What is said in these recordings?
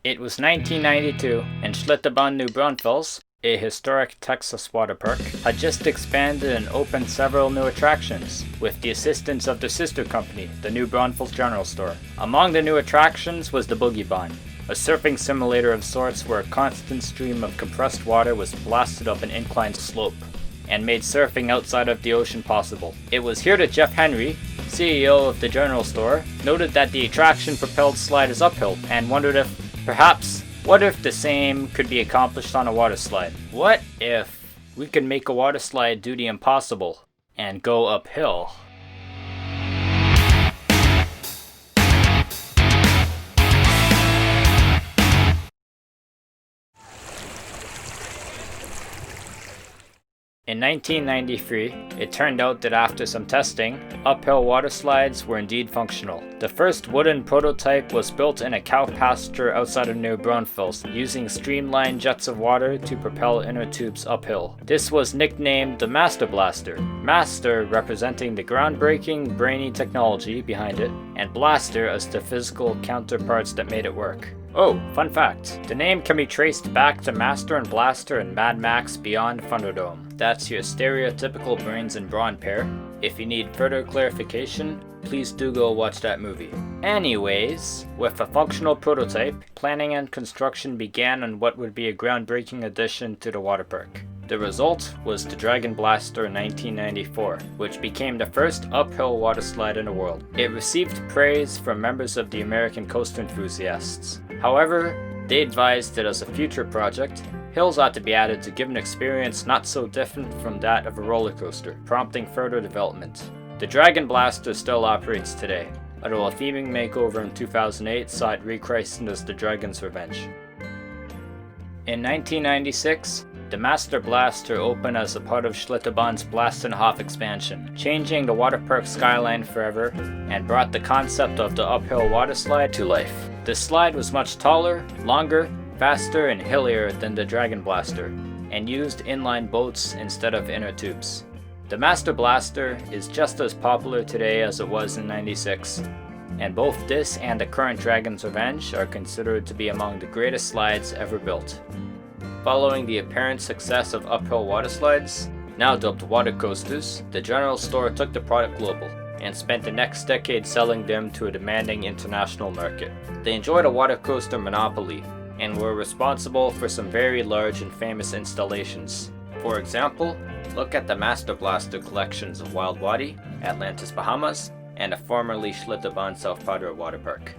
It was 1992, and Schlitterbahn New Braunfels, a historic Texas water park, had just expanded and opened several new attractions, with the assistance of their sister company, the New Braunfels General Store. Among the new attractions was the Boogie Bahn, a surfing simulator of sorts where a constant stream of compressed water was blasted up an inclined slope, and made surfing outside of the ocean possible. It was here that Jeff Henry, CEO of the General Store, noted that the attraction-propelled slide is uphill, and wondered if, perhaps, what if the same could be accomplished on a water slide? What if we could make a water slide do the impossible and go uphill? In 1993, it turned out that after some testing, uphill water slides were indeed functional. The first wooden prototype was built in a cow pasture outside of New Braunfels, using streamlined jets of water to propel inner tubes uphill. This was nicknamed the Master Blaster, Master representing the groundbreaking, brainy technology behind it, and Blaster as the physical counterparts that made it work. Oh, fun fact, the name can be traced back to Master and Blaster in Mad Max Beyond Thunderdome. That's your stereotypical brains and brawn pair. If you need further clarification, please do go watch that movie. Anyways, with a functional prototype, planning and construction began on what would be a groundbreaking addition to the water park. The result was the Dragon Blaster in 1994, which became the first uphill water slide in the world. It received praise from members of the American coaster enthusiasts. However, they advised that as a future project, hills ought to be added to give an experience not so different from that of a roller coaster, prompting further development. The Dragon Blaster still operates today, although a theming makeover in 2008 saw it rechristened as the Dragon's Revenge. In 1996, the Master Blaster opened as a part of Schlitterbahn's Blastenhoff expansion, changing the water park skyline forever and brought the concept of the uphill water slide to life. The slide was much taller, longer, faster, and hillier than the Dragon Blaster, and used inline boats instead of inner tubes. The Master Blaster is just as popular today as it was in '96, and both this and the current Dragon's Revenge are considered to be among the greatest slides ever built. Following the apparent success of uphill water slides, now dubbed water coasters, the General Store took the product global and spent the next decade selling them to a demanding international market. They enjoyed a water coaster monopoly and were responsible for some very large and famous installations. For example, look at the Master Blaster collections of Wild Wadi, Atlantis, Bahamas, and a formerly Schlitterbahn South Padre water park.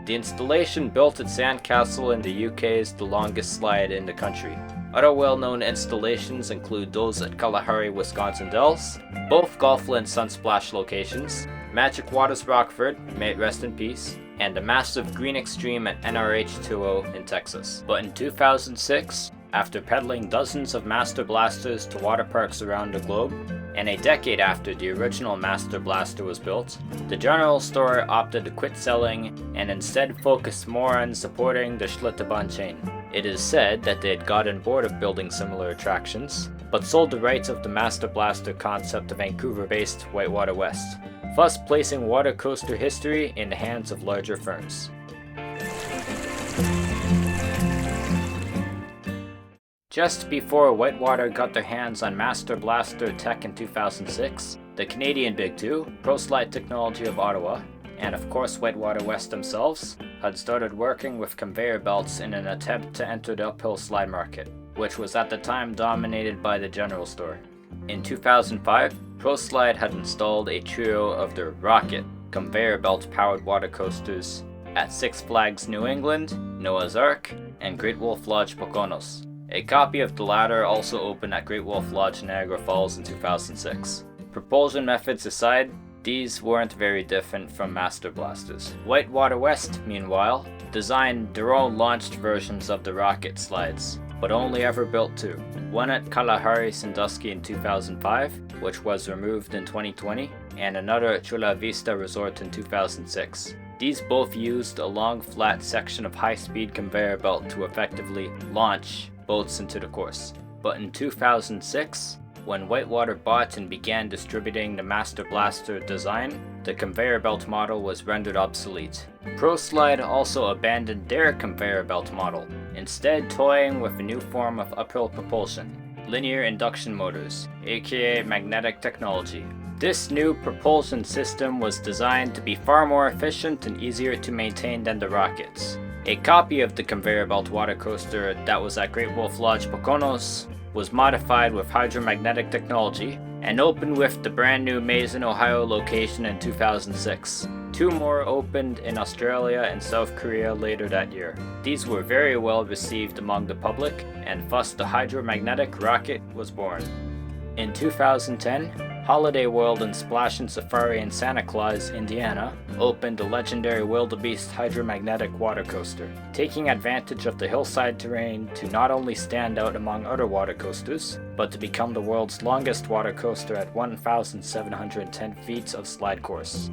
The installation built at Sandcastle in the UK is the longest slide in the country. Other well-known installations include those at Kalahari, Wisconsin Dells, both Golfland Sunsplash locations, Magic Waters Rockford, may it rest in peace, and the massive Green Extreme at NRH20 in Texas. But in 2006, after peddling dozens of Master Blasters to water parks around the globe, and a decade after the original Master Blaster was built, the General Store opted to quit selling and instead focused more on supporting the Schlitterbahn chain. It is said that they had gotten bored of building similar attractions, but sold the rights of the Master Blaster concept to Vancouver-based Whitewater West, thus placing water coaster history in the hands of larger firms. Just before Whitewater got their hands on Master Blaster tech in 2006, the Canadian Big Two, ProSlide Technology of Ottawa, and of course Whitewater West themselves, had started working with conveyor belts in an attempt to enter the uphill slide market, which was at the time dominated by the General Store. In 2005, ProSlide had installed a trio of their Rocket conveyor belt powered water coasters at Six Flags New England, Noah's Ark, and Great Wolf Lodge Poconos. A copy of the latter also opened at Great Wolf Lodge Niagara Falls in 2006. Propulsion methods aside, these weren't very different from Master Blasters. Whitewater West, meanwhile, designed their own launched versions of the Rocket slides, but only ever built two. One at Kalahari Sandusky in 2005, which was removed in 2020, and another at Chula Vista Resort in 2006. These both used a long flat section of high-speed conveyor belt to effectively launch boats into the course. But in 2006, when Whitewater bought and began distributing the Master Blaster design, the conveyor belt model was rendered obsolete, ProSlide also abandoned their conveyor belt model, instead toying with a new form of uphill propulsion, linear induction motors, aka magnetic technology. This new propulsion system was designed to be far more efficient and easier to maintain than the rockets. A copy of the conveyor belt water coaster that was at Great Wolf Lodge Poconos was modified with hydromagnetic technology and opened with the brand new Mason, Ohio location in 2006. 2 more opened in Australia and South Korea later that year. These were very well received among the public, and thus the hydromagnetic rocket was born. In 2010, Holiday World and Splash and Safari in Santa Claus, Indiana, opened the legendary Wildebeast hydromagnetic water coaster, taking advantage of the hillside terrain to not only stand out among other water coasters, but to become the world's longest water coaster at 1,710 feet of slide course.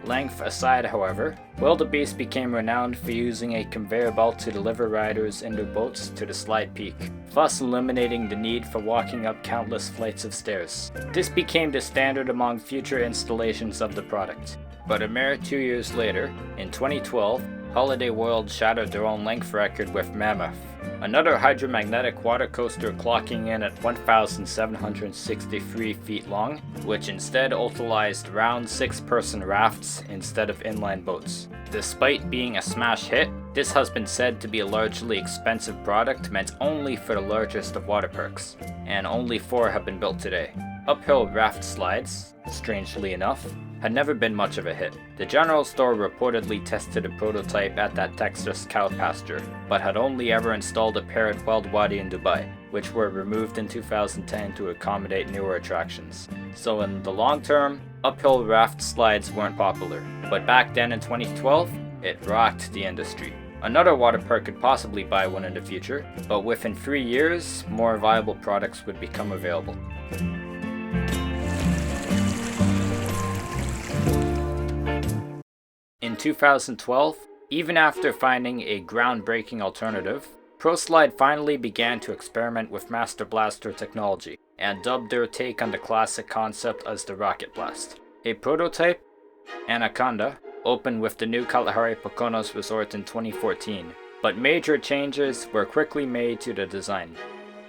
Length aside, however, Wildebeast became renowned for using a conveyor belt to deliver riders in their boats to the slide peak, thus eliminating the need for walking up countless flights of stairs. This became the standard among future installations of the product. But a mere 2 years later, in 2012, Holiday World shattered their own length record with Mammoth, another hydromagnetic water coaster clocking in at 1,763 feet long, which instead utilized round 6-person rafts instead of inline boats. Despite being a smash hit, this has been said to be a largely expensive product meant only for the largest of water parks, and only 4 have been built today. Uphill raft slides, strangely enough, had never been much of a hit. The general store reportedly tested a prototype at that Texas cow pasture, but had only ever installed a pair at Wadi in Dubai, which were removed in 2010 to accommodate newer attractions. So in the long term, uphill raft slides weren't popular, but back then in 2012, it rocked the industry. Another water park could possibly buy one in the future, but within 3 years, more viable products would become available. In 2012, even after finding a groundbreaking alternative, ProSlide finally began to experiment with Master Blaster technology, and dubbed their take on the classic concept as the Rocket Blast. A prototype, Anaconda, opened with the new Kalahari Poconos resort in 2014, but major changes were quickly made to the design.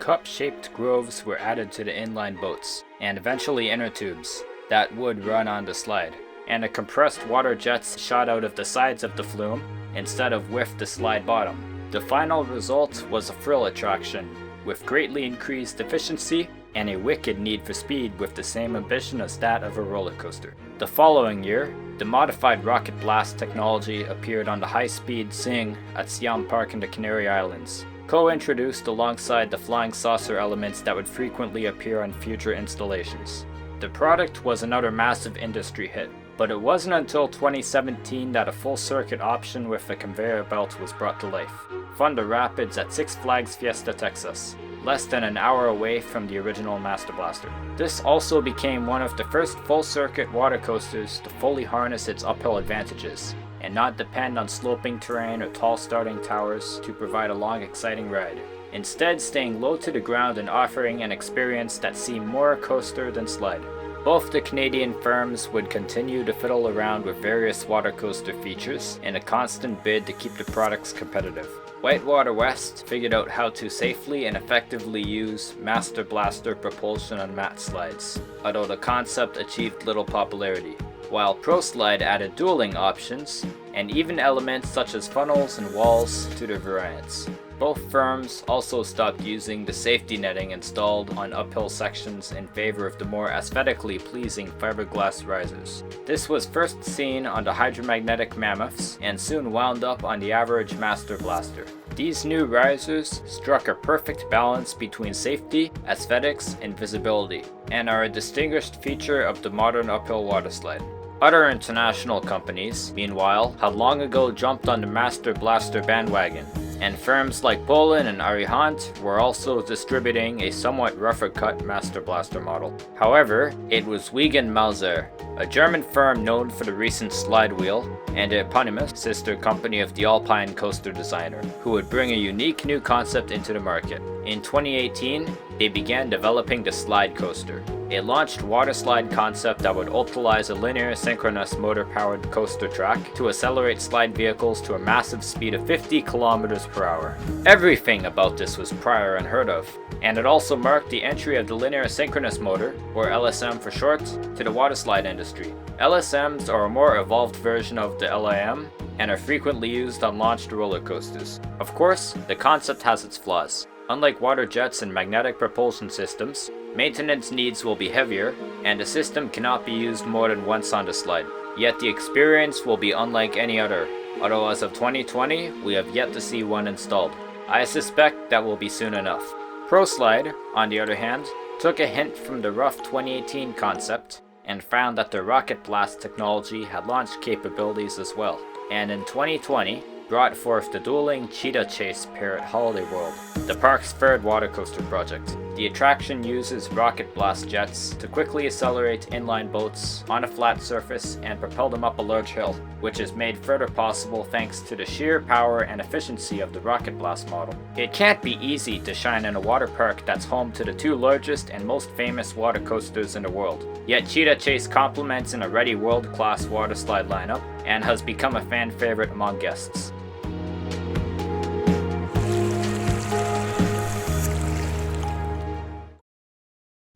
Cup-shaped groves were added to the inline boats, and eventually inner tubes, that would run on the slide, and the compressed water jets shot out of the sides of the flume instead of with the slide bottom. The final result was a thrill attraction, with greatly increased efficiency and a wicked need for speed with the same ambition as that of a roller coaster. The following year, the modified Rocket Blast technology appeared on the high-speed Singha at Siam Park in the Canary Islands, co-introduced alongside the flying saucer elements that would frequently appear on future installations. The product was another massive industry hit, but it wasn't until 2017 that a full-circuit option with a conveyor belt was brought to life. Thunder Rapids at Six Flags Fiesta, Texas, less than an hour away from the original Master Blaster. This also became one of the first full-circuit water coasters to fully harness its uphill advantages, and not depend on sloping terrain or tall starting towers to provide a long, exciting ride. Instead, staying low to the ground and offering an experience that seemed more coaster than slide. Both the Canadian firms would continue to fiddle around with various water coaster features in a constant bid to keep the products competitive. Whitewater West figured out how to safely and effectively use Master Blaster propulsion on mat slides, although the concept achieved little popularity, while ProSlide added dueling options and even elements such as funnels and walls to their variants. Both firms also stopped using the safety netting installed on uphill sections in favor of the more aesthetically pleasing fiberglass risers. This was first seen on the hydromagnetic Mammoths and soon wound up on the average Master Blaster. These new risers struck a perfect balance between safety, aesthetics, and visibility, and are a distinguished feature of the modern uphill waterslide. Other international companies, meanwhile, had long ago jumped on the Master Blaster bandwagon, and firms like Poland and Arihant were also distributing a somewhat rougher cut Master Blaster model. However, it was Wiegand Mauser, a German firm known for the recent slide wheel, and the eponymous sister company of the Alpine coaster designer, who would bring a unique new concept into the market. In 2018, they began developing the slide coaster, a launched water slide concept that would utilize a linear synchronous motor-powered coaster track to accelerate slide vehicles to a massive speed of 50 kilometers per hour. Everything about this was prior unheard of, and it also marked the entry of the linear synchronous motor, or LSM for short, to the water slide industry. LSMs are a more evolved version of the LIM and are frequently used on launched roller coasters. Of course, the concept has its flaws. Unlike water jets and magnetic propulsion systems, maintenance needs will be heavier, and the system cannot be used more than once on the slide. Yet the experience will be unlike any other, although as of 2020, we have yet to see one installed. I suspect that will be soon enough. ProSlide, on the other hand, took a hint from the rough 2018 concept and found that the rocket blast technology had launch capabilities as well, and in 2020 brought forth the dueling Cheetah Chase pair at Holiday World, the park's third water coaster project. The attraction uses rocket blast jets to quickly accelerate inline boats on a flat surface and propel them up a large hill, which is made further possible thanks to the sheer power and efficiency of the rocket blast model. It can't be easy to shine in a water park that's home to the two largest and most famous water coasters in the world. Yet Cheetah Chase complements an already world-class water slide lineup and has become a fan favorite among guests.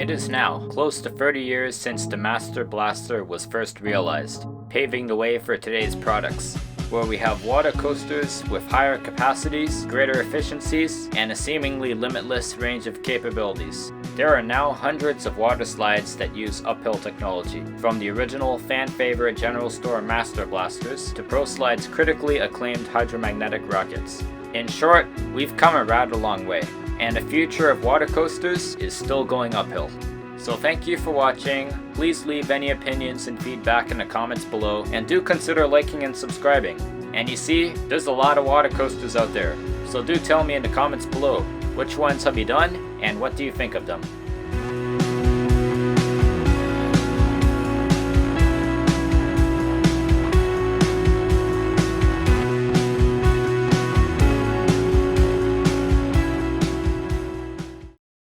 It is now close to 30 years since the Master Blaster was first realized, paving the way for today's products, where we have water coasters with higher capacities, greater efficiencies, and a seemingly limitless range of capabilities. There are now hundreds of water slides that use uphill technology, from the original fan-favorite general store Master Blasters to ProSlide's critically acclaimed hydromagnetic rockets. In short, we've come a rather long way, and the future of water coasters is still going uphill. So thank you for watching. Please leave any opinions and feedback in the comments below, and do consider liking and subscribing. And you see, there's a lot of water coasters out there, so do tell me in the comments below, which ones have you done and what do you think of them?